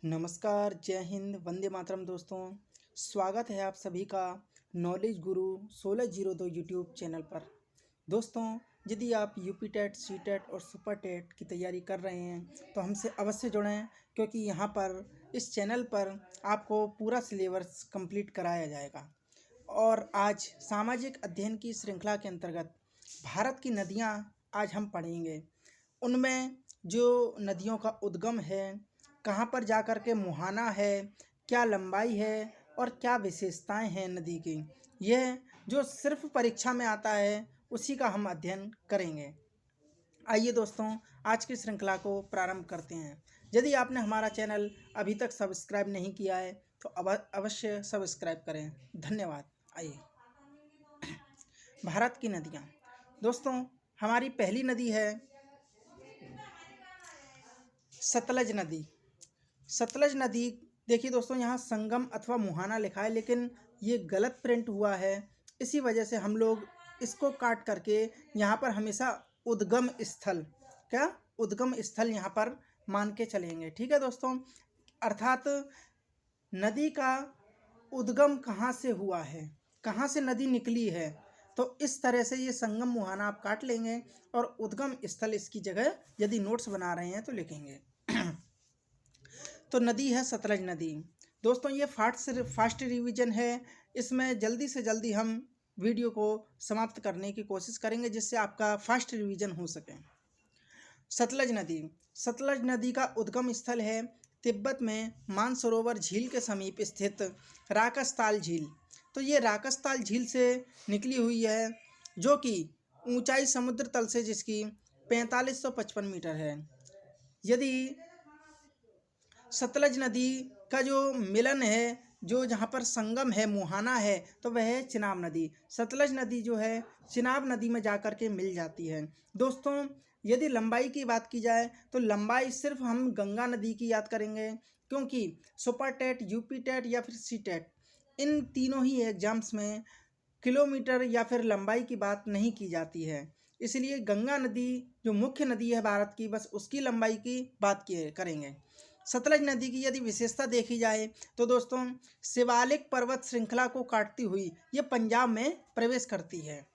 नमस्कार, जय हिंद, वंदे मातरम दोस्तों। स्वागत है आप सभी का नॉलेज गुरु 1602 यूट्यूब चैनल पर। दोस्तों, यदि आप यूपी टेट, सी टेट और सुपर टेट की तैयारी कर रहे हैं तो हमसे अवश्य जुड़ें, क्योंकि यहाँ पर इस चैनल पर आपको पूरा सिलेबस कंप्लीट कराया जाएगा। और आज सामाजिक अध्ययन की श्रृंखला के अंतर्गत भारत की नदियाँ आज हम पढ़ेंगे। उनमें जो नदियों का उद्गम है, कहाँ पर जा कर के मुहाना है, क्या लंबाई है और क्या विशेषताएं हैं नदी की, यह जो सिर्फ परीक्षा में आता है उसी का हम अध्ययन करेंगे। आइए दोस्तों, आज की श्रृंखला को प्रारंभ करते हैं। यदि आपने हमारा चैनल अभी तक सब्सक्राइब नहीं किया है तो अवश्य सब्सक्राइब करें। धन्यवाद। आइए, भारत की नदियाँ। दोस्तों, हमारी पहली नदी है सतलज नदी। सतलज नदी, देखिए दोस्तों, यहाँ संगम अथवा मुहाना लिखा है, लेकिन ये गलत प्रिंट हुआ है। इसी वजह से हम लोग इसको काट करके यहाँ पर हमेशा उद्गम स्थल, क्या उद्गम स्थल यहाँ पर मान के चलेंगे। ठीक है दोस्तों, अर्थात नदी का उद्गम कहाँ से हुआ है, कहाँ से नदी निकली है, तो इस तरह से ये संगम मुहाना आप काट लेंगे और उद्गम स्थल इसकी जगह यदि नोट्स बना रहे हैं तो लिखेंगे। तो नदी है सतलज नदी। दोस्तों, ये फास्ट रिवीजन है। इसमें जल्दी से जल्दी हम वीडियो को समाप्त करने की कोशिश करेंगे, जिससे आपका फास्ट रिवीजन हो सके। सतलज नदी। सतलज नदी का उद्गम स्थल है तिब्बत में मानसरोवर झील के समीप स्थित राकसताल झील। तो ये राकसताल झील से निकली हुई है, जो कि ऊंचाई समुद्र तल से जिसकी 4555 मीटर है। यदि सतलज नदी का जो मिलन है, जो जहाँ पर संगम है, मुहाना है, तो वह है चिनाब नदी। सतलज नदी जो है चिनाब नदी में जाकर के मिल जाती है। दोस्तों, यदि लंबाई की बात की जाए तो लंबाई सिर्फ हम गंगा नदी की याद करेंगे, क्योंकि सुपर टेट, यूपी टेट या फिर सी टेट, इन तीनों ही एग्जाम्स में किलोमीटर या फिर लंबाई की बात नहीं की जाती है। इसलिए गंगा नदी जो मुख्य नदी है भारत की, बस उसकी लंबाई की बात करेंगे। सतलज नदी की यदि विशेषता देखी जाए तो दोस्तों, शिवालिक पर्वत श्रृंखला को काटती हुई ये पंजाब में प्रवेश करती है।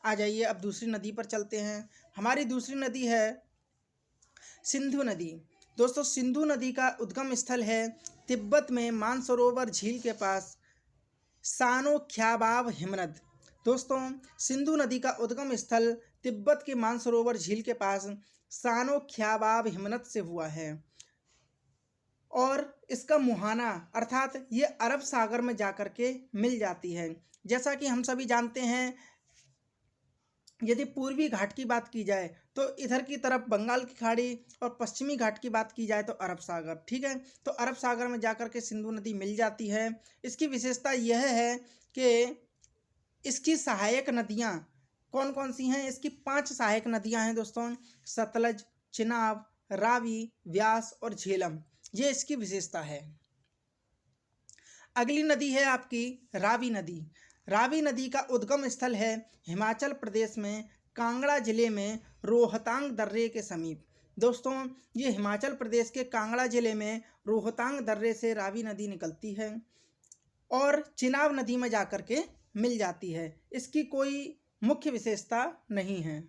आ जाइए, अब दूसरी नदी पर चलते हैं। हमारी दूसरी नदी है सिंधु नदी। दोस्तों, सिंधु नदी का उद्गम स्थल है तिब्बत में मानसरोवर झील के पास सानो ख्याबाब हिमनद। दोस्तों, सिंधु नदी का उद्गम स्थल तिब्बत के मानसरोवर झील के पास सानो ख्याबाब हिमनद से हुआ है, और इसका मुहाना अर्थात ये अरब सागर में जाकर के मिल जाती है। जैसा कि हम सभी जानते हैं, यदि पूर्वी घाट की बात की जाए तो इधर की तरफ बंगाल की खाड़ी, और पश्चिमी घाट की बात की जाए तो अरब सागर। ठीक है, तो अरब सागर में जाकर के सिंधु नदी मिल जाती है। इसकी विशेषता यह है कि इसकी सहायक नदियाँ कौन कौन सी हैं। इसकी 5 सहायक नदियाँ हैं दोस्तों: सतलज, चिनाब, रावी, व्यास और झेलम। ये इसकी विशेषता है। अगली नदी है आपकी रावी नदी। रावी नदी का उद्गम स्थल है हिमाचल प्रदेश में कांगड़ा जिले में रोहतांग दर्रे के समीप। दोस्तों, ये हिमाचल प्रदेश के कांगड़ा जिले में रोहतांग दर्रे से रावी नदी निकलती है और चिनाब नदी में जाकर के मिल जाती है। इसकी कोई मुख्य विशेषता नहीं है।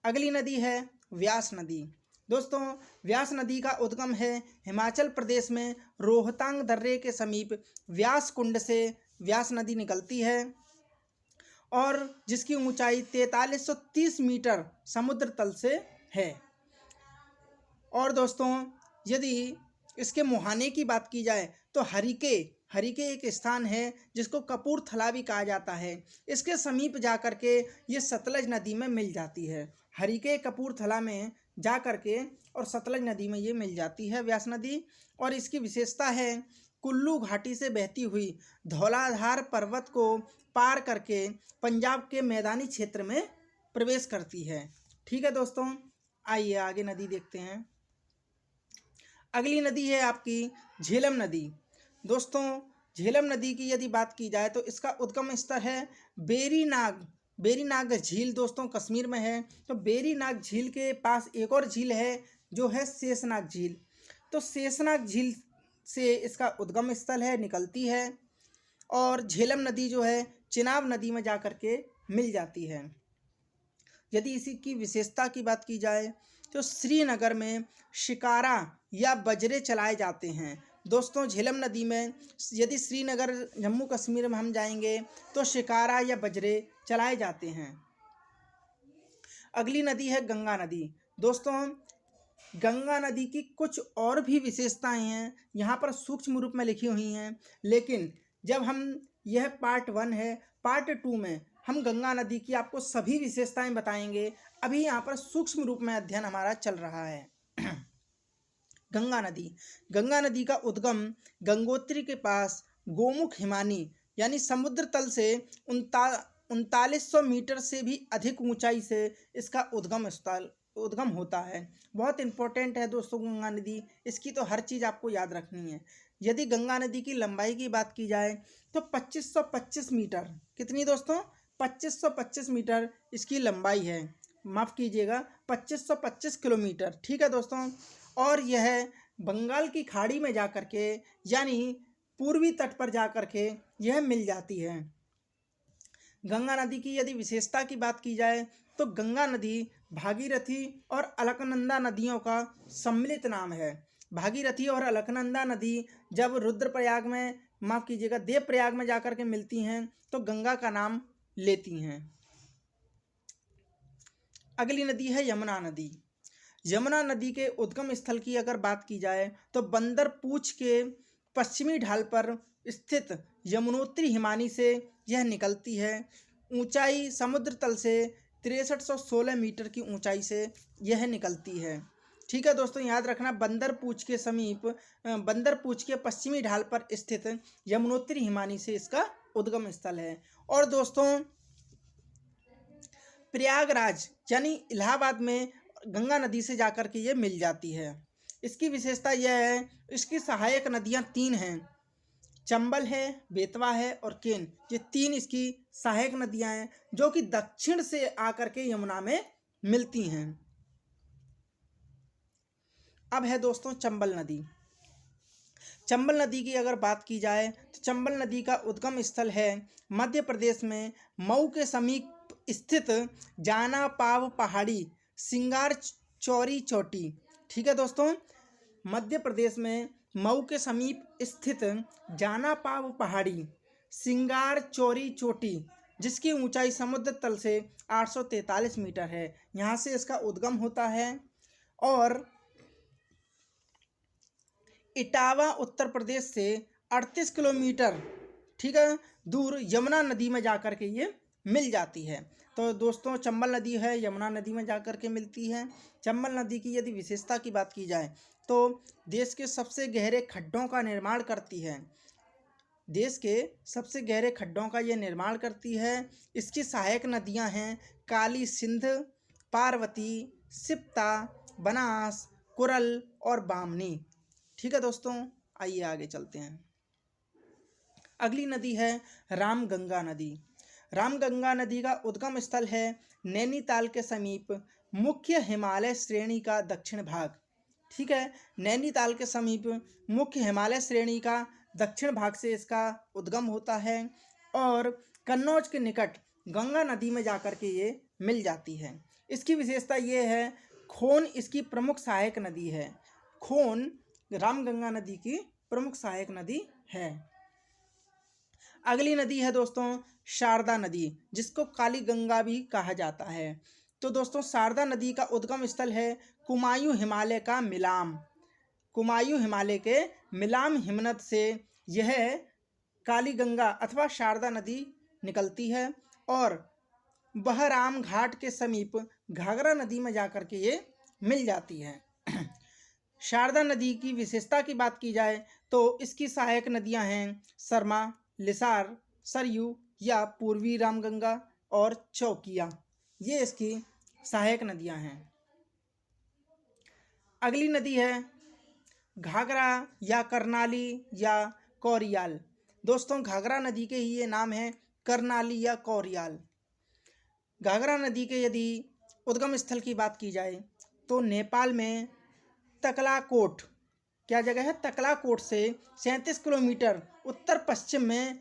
अगली नदी है व्यास नदी। दोस्तों, व्यास नदी का उद्गम है हिमाचल प्रदेश में रोहतांग दर्रे के समीप व्यास कुंड से व्यास नदी निकलती है, और जिसकी ऊंचाई 4330 मीटर समुद्र तल से है। और दोस्तों, यदि इसके मुहाने की बात की जाए तो हरिके एक स्थान है जिसको कपूरथला भी कहा जाता है। इसके समीप जाकर के ये सतलज नदी में मिल जाती है। हरिके कपूरथला में जा कर के और सतलज नदी में ये मिल जाती है व्यास नदी। और इसकी विशेषता है कुल्लू घाटी से बहती हुई धौलाधार पर्वत को पार करके पंजाब के मैदानी क्षेत्र में प्रवेश करती है। ठीक है दोस्तों, आइए आगे नदी देखते हैं। अगली नदी है आपकी झेलम नदी। दोस्तों, झेलम नदी की यदि बात की जाए तो इसका उद्गम स्थल है बेरीनाग झील। दोस्तों, कश्मीर में है। तो बेरीनाग झील के पास एक और झील है जो है शेषनाग झील। तो शेषनाग झील से इसका उद्गम स्थल है, निकलती है। और झेलम नदी जो है चिनाब नदी में जाकर के मिल जाती है। यदि इसी की विशेषता की बात की जाए तो श्रीनगर में शिकारा या बजरे चलाए जाते हैं। दोस्तों झेलम नदी में यदि श्रीनगर जम्मू कश्मीर में हम जाएंगे तो शिकारा या बजरे चलाए जाते हैं। अगली नदी है गंगा नदी। दोस्तों गंगा नदी की कुछ और भी विशेषताएं हैं, यहाँ पर सूक्ष्म रूप में लिखी हुई हैं, लेकिन जब हम यह पार्ट 1 है, पार्ट 2 में हम गंगा नदी की आपको सभी विशेषताएं बताएंगे। अभी यहाँ पर सूक्ष्म रूप में अध्ययन हमारा चल रहा है। गंगा नदी का उद्गम गंगोत्री के पास गोमुख हिमानी यानी समुद्र तल से 3900 मीटर से भी अधिक ऊंचाई से इसका उद्गम होता है। बहुत इंपॉर्टेंट है दोस्तों गंगा नदी, इसकी तो हर चीज़ आपको याद रखनी है। यदि गंगा नदी की लंबाई की बात की जाए तो 2525 मीटर, कितनी दोस्तों, 2525 मीटर इसकी लंबाई है, माफ़ कीजिएगा 2525 किलोमीटर, ठीक है दोस्तों। और यह बंगाल की खाड़ी में जाकर के यानी पूर्वी तट पर जाकर के यह मिल जाती है। गंगा नदी की यदि विशेषता की बात की जाए तो गंगा नदी भागीरथी और अलकनंदा नदियों का सम्मिलित नाम है। भागीरथी और अलकनंदा नदी जब रुद्रप्रयाग में, माफ़ कीजिएगा देवप्रयाग में जाकर के मिलती हैं तो गंगा का नाम लेती हैं। अगली नदी है यमुना नदी। यमुना नदी के उद्गम स्थल की अगर बात की जाए तो बंदर पूछ के पश्चिमी ढाल पर स्थित यमुनोत्री हिमानी से यह निकलती है। ऊंचाई समुद्र तल से 6316 मीटर की ऊंचाई से यह निकलती है, ठीक है दोस्तों। याद रखना बंदर पूछ के पश्चिमी ढाल पर स्थित यमुनोत्री हिमानी से इसका उद्गम स्थल है। और दोस्तों प्रयागराज यानी इलाहाबाद में गंगा नदी से जाकर के ये मिल जाती है। इसकी विशेषता यह है, इसकी सहायक नदियाँ 3 हैं, चंबल है, बेतवा है और केन। ये 3 इसकी सहायक नदियाँ हैं जो कि दक्षिण से आकर के यमुना में मिलती हैं। अब है दोस्तों चंबल नदी। चंबल नदी की अगर बात की जाए तो चंबल नदी का उद्गम स्थल है मध्य प्रदेश में मऊ के समीप स्थित जाना पाव पहाड़ी सिंगार चौरी चोटी, ठीक है दोस्तों। मध्य प्रदेश में मऊ के समीप स्थित जाना पाव पहाड़ी सिंगार चौरी चोटी जिसकी ऊंचाई समुद्र तल से 843 मीटर है, यहाँ से इसका उद्गम होता है। और इटावा उत्तर प्रदेश से 38 किलोमीटर, ठीक है, दूर यमुना नदी में जाकर के ये मिल जाती है। तो दोस्तों चंबल नदी है यमुना नदी में जाकर के मिलती है। चंबल नदी की यदि विशेषता की बात की जाए तो देश के सबसे गहरे खड्डों का निर्माण करती है। देश के सबसे गहरे खड्डों का ये निर्माण करती है। इसकी सहायक नदियां हैं काली सिंध, पार्वती, सिप्ता, बनास, कुरल और बामनी, ठीक है दोस्तों। आइए आगे चलते हैं। अगली नदी है रामगंगा नदी। रामगंगा नदी का उद्गम स्थल है नैनीताल के समीप मुख्य हिमालय श्रेणी का दक्षिण भाग, ठीक है। नैनीताल के समीप मुख्य हिमालय श्रेणी का दक्षिण भाग से इसका उद्गम होता है और कन्नौज के निकट गंगा नदी में जाकर के ये मिल जाती है। इसकी विशेषता ये है, खोन इसकी प्रमुख सहायक नदी है। खोन रामगंगा नदी की प्रमुख सहायक नदी है। अगली नदी है दोस्तों शारदा नदी, जिसको काली गंगा भी कहा जाता है। तो दोस्तों शारदा नदी का उद्गम स्थल है कुमायूं हिमालय का मिलाम। कुमायूं हिमालय के मिलाम हिमनद से यह काली गंगा अथवा शारदा नदी निकलती है और बहराम घाट के समीप घाघरा नदी में जाकर के ये मिल जाती है। शारदा नदी की विशेषता की बात की जाए तो इसकी सहायक नदियां हैं सरमा, लिसार, सरयू या पूर्वी रामगंगा और चौकिया, ये इसकी सहायक नदियां हैं। अगली नदी है घाघरा या करनाली या कोरियाल। दोस्तों घाघरा नदी के ही ये नाम है करनाली या कोरियाल। घाघरा नदी के यदि उद्गम स्थल की बात की जाए तो नेपाल में तकलाकोट, क्या जगह है, तकलाकोट से 37 किलोमीटर उत्तर पश्चिम में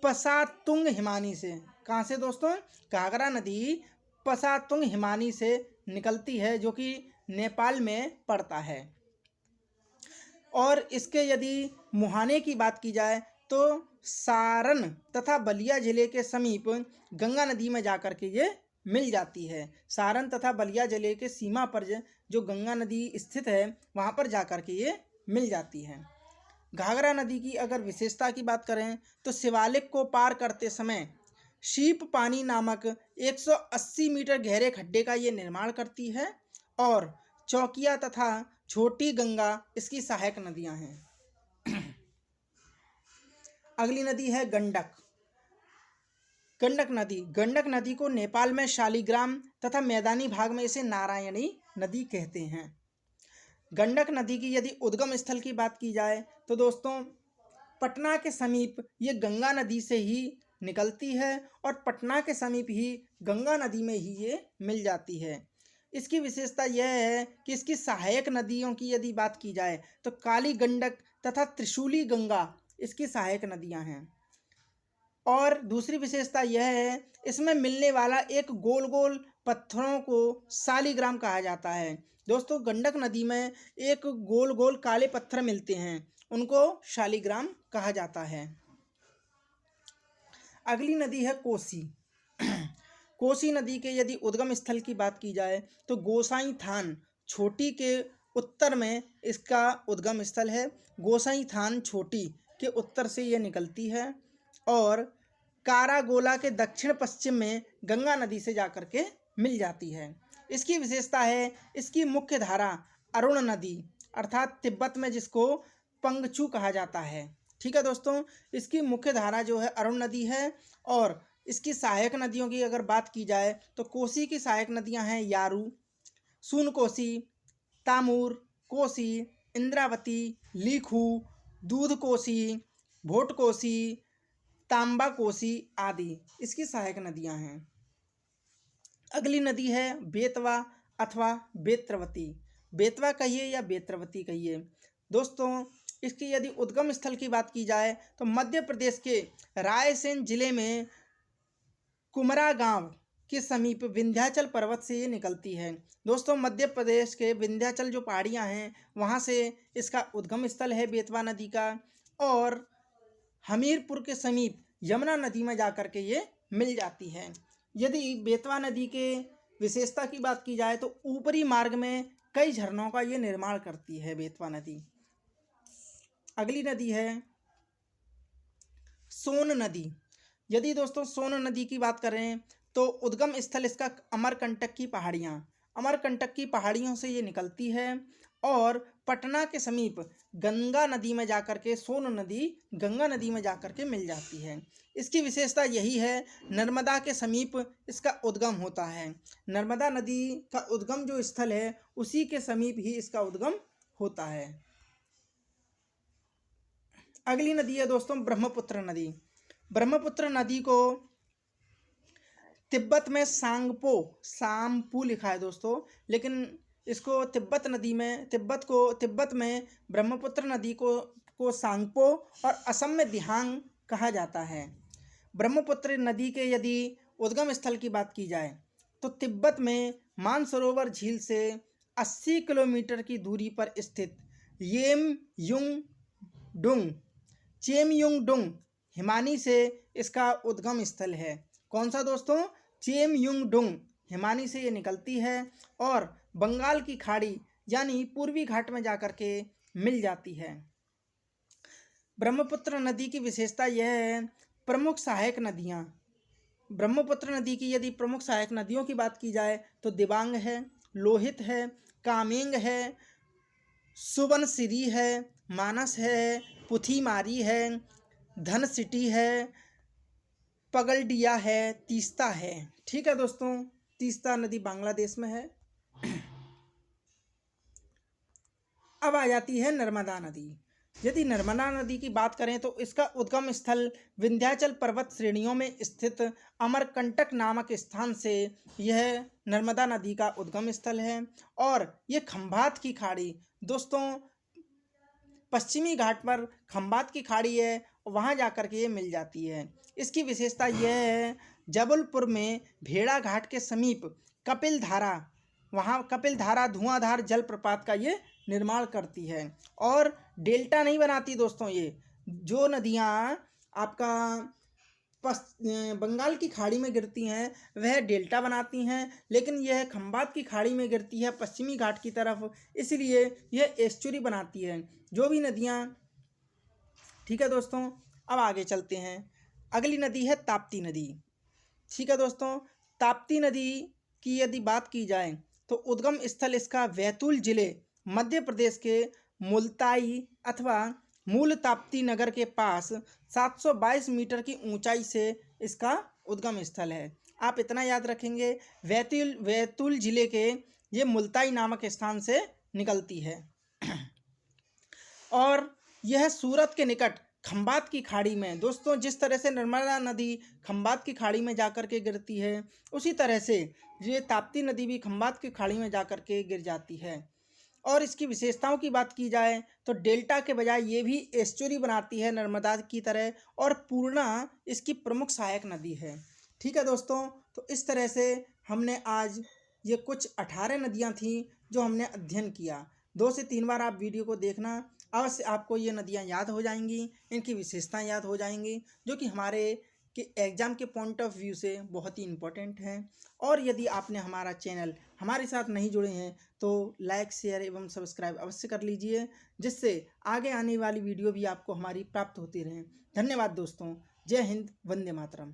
पसातुंग हिमानी से, कहाँ से दोस्तों, घाघरा नदी पसातुंग हिमानी से निकलती है जो कि नेपाल में पड़ता है। और इसके यदि मुहाने की बात की जाए तो सारण तथा बलिया जिले के समीप गंगा नदी में जाकर के ये मिल जाती है। सारण तथा बलिया जिले के सीमा पर जो गंगा नदी स्थित है वहाँ पर जाकर के ये मिल जाती है। घाघरा नदी की अगर विशेषता की बात करें तो शिवालिक को पार करते समय शीप पानी नामक 180 मीटर गहरे खड्डे का ये निर्माण करती है और चौकिया तथा छोटी गंगा इसकी सहायक नदियां हैं। अगली नदी है गंडक। गंडक नदी को नेपाल में शालिग्राम तथा मैदानी भाग में इसे नारायणी नदी कहते हैं। गंडक नदी की यदि उद्गम स्थल की बात की जाए तो दोस्तों पटना के समीप ये गंगा नदी से ही निकलती है और पटना के समीप ही गंगा नदी में ही ये मिल जाती है। इसकी विशेषता यह है कि इसकी सहायक नदियों की यदि बात की जाए तो काली गंडक तथा त्रिशूली गंगा इसकी सहायक नदियां हैं। और दूसरी विशेषता यह है इसमें मिलने वाला एक गोल गोल पत्थरों को शालिग्राम कहा जाता है। दोस्तों गंडक नदी में एक गोल गोल काले पत्थर मिलते हैं, उनको शालिग्राम कहा जाता है। अगली नदी है कोसी। कोसी नदी के यदि उद्गम स्थल की बात की जाए तो गोसाई थान छोटी के उत्तर में इसका उद्गम स्थल है। गोसाई थान छोटी के उत्तर से यह निकलती है और कारागोला के दक्षिण पश्चिम में गंगा नदी से जाकर के मिल जाती है। इसकी विशेषता है इसकी मुख्य धारा अरुण नदी अर्थात तिब्बत में जिसको पंगचू कहा जाता है। ठीक है दोस्तों, इसकी मुख्य धारा जो है अरुण नदी है। और इसकी सहायक नदियों की अगर बात की जाए तो कोसी की सहायक नदियां हैं यारू, सून कोसी, तामूर कोसी, इंद्रावती, लीखू, दूध कोसी, भोट कोसी, तांबा कोसी आदि इसकी सहायक नदियां हैं। अगली नदी है बेतवा अथवा बेत्रवती। बेतवा कहिए या बेत्रवती कहिए। दोस्तों इसकी यदि उद्गम स्थल की बात की जाए तो मध्य प्रदेश के रायसेन जिले में कुमरा गांव के समीप विंध्याचल पर्वत से ये निकलती है। दोस्तों मध्य प्रदेश के विंध्याचल जो पहाड़ियाँ हैं वहाँ से इसका उद्गम स्थल है बेतवा नदी का। और हमीरपुर के समीप यमुना नदी में जाकर के ये मिल जाती है। यदि बेतवा नदी के विशेषता की बात की जाए तो ऊपरी मार्ग में कई झरनों का ये निर्माण करती है बेतवा नदी। अगली नदी है सोन नदी। यदि दोस्तों सोन नदी की बात करें तो उद्गम स्थल इसका अमरकंटक की पहाड़ियाँ, अमरकंटक की पहाड़ियों से ये निकलती है और पटना के समीप गंगा नदी में जाकर के सोन नदी गंगा नदी में जाकर के मिल जाती है। इसकी विशेषता यही है नर्मदा के समीप इसका उद्गम होता है। नर्मदा नदी का उद्गम जो स्थल है उसी के समीप ही इसका उद्गम होता है। अगली नदी है दोस्तों ब्रह्मपुत्र नदी। ब्रह्मपुत्र नदी को तिब्बत में सांगपो लिखा है दोस्तों, लेकिन इसको तिब्बत में ब्रह्मपुत्र नदी को सांगपो और असम में दिहांग कहा जाता है। ब्रह्मपुत्र नदी के यदि उद्गम स्थल की बात की जाए तो तिब्बत में मानसरोवर झील से 80 किलोमीटर की दूरी पर स्थित चेमयुंगडुंग हिमानी से इसका उद्गम स्थल है। कौन सा दोस्तों? चेमयुंगडुंग हिमानी से ये निकलती है और बंगाल की खाड़ी यानी पूर्वी घाट में जाकर के मिल जाती है। ब्रह्मपुत्र नदी की विशेषता यह है प्रमुख सहायक नदियाँ। ब्रह्मपुत्र नदी की यदि प्रमुख सहायक नदियों की बात की जाए तो दिबांग है, लोहित है, कामेंग है, सुबनसिरी है, मानस है, पुथीमारी है, धनसिटी है, पगलडिया है, तीस्ता है। ठीक है दोस्तों, तीस्ता नदी बांग्लादेश में है। अब आ जाती है नर्मदा नदी। यदि नर्मदा नदी की बात करें तो इसका उद्गम स्थल विंध्याचल पर्वत श्रेणियों में स्थित अमरकंटक नामक स्थान से यह नर्मदा नदी का उद्गम स्थल है। और ये खंभात की खाड़ी दोस्तों पश्चिमी घाट पर खंबात की खाड़ी है, वहाँ जा कर के ये मिल जाती है। इसकी विशेषता यह है, जबलपुर में भेड़ा घाट के समीप कपिल धारा, वहाँ कपिल धारा धुआंधार जलप्रपात का ये निर्माण करती है। और डेल्टा नहीं बनाती दोस्तों, ये जो नदियाँ आपका बंगाल की खाड़ी में गिरती हैं वह डेल्टा बनाती हैं, लेकिन यह खंबात की खाड़ी में गिरती है पश्चिमी घाट की तरफ, इसलिए यह एस्चुरी बनाती है जो भी नदियाँ। ठीक है दोस्तों, अब आगे चलते हैं। अगली नदी है ताप्ती नदी। ठीक है दोस्तों, ताप्ती नदी की यदि बात की जाए तो उद्गम स्थल इसका बैतूल जिले मध्य प्रदेश के मुल्ताई अथवा मूल ताप्ती नगर के पास 722 मीटर की ऊंचाई से इसका उद्गम स्थल है। आप इतना याद रखेंगे, बैतूल जिले के ये मुल्ताई नामक स्थान से निकलती है और यह सूरत के निकट खंबात की खाड़ी में, दोस्तों जिस तरह से नर्मदा नदी खंबात की खाड़ी में जाकर के गिरती है, उसी तरह से ये ताप्ती नदी भी खंबात की खाड़ी में जाकर के गिर जाती है। और इसकी विशेषताओं की बात की जाए तो डेल्टा के बजाय ये भी एस्चुरी बनाती है नर्मदा की तरह, और पूर्णा इसकी प्रमुख सहायक नदी है। ठीक है दोस्तों, तो इस तरह से हमने आज ये कुछ 18 नदियाँ थीं जो हमने अध्ययन किया। 2 से 3 बार आप वीडियो को देखना, अवश्य आपको ये नदियाँ याद हो जाएंगी, इनकी विशेषताएं याद हो जाएंगी, जो कि हमारे कि एग्ज़ाम के पॉइंट ऑफ व्यू से बहुत ही इम्पोर्टेंट हैं। और यदि आपने हमारा चैनल हमारे साथ नहीं जुड़े हैं तो लाइक, शेयर एवं सब्सक्राइब अवश्य कर लीजिए, जिससे आगे आने वाली वीडियो भी आपको हमारी प्राप्त होती रहें। धन्यवाद दोस्तों। जय हिंद, वंदे मातरम।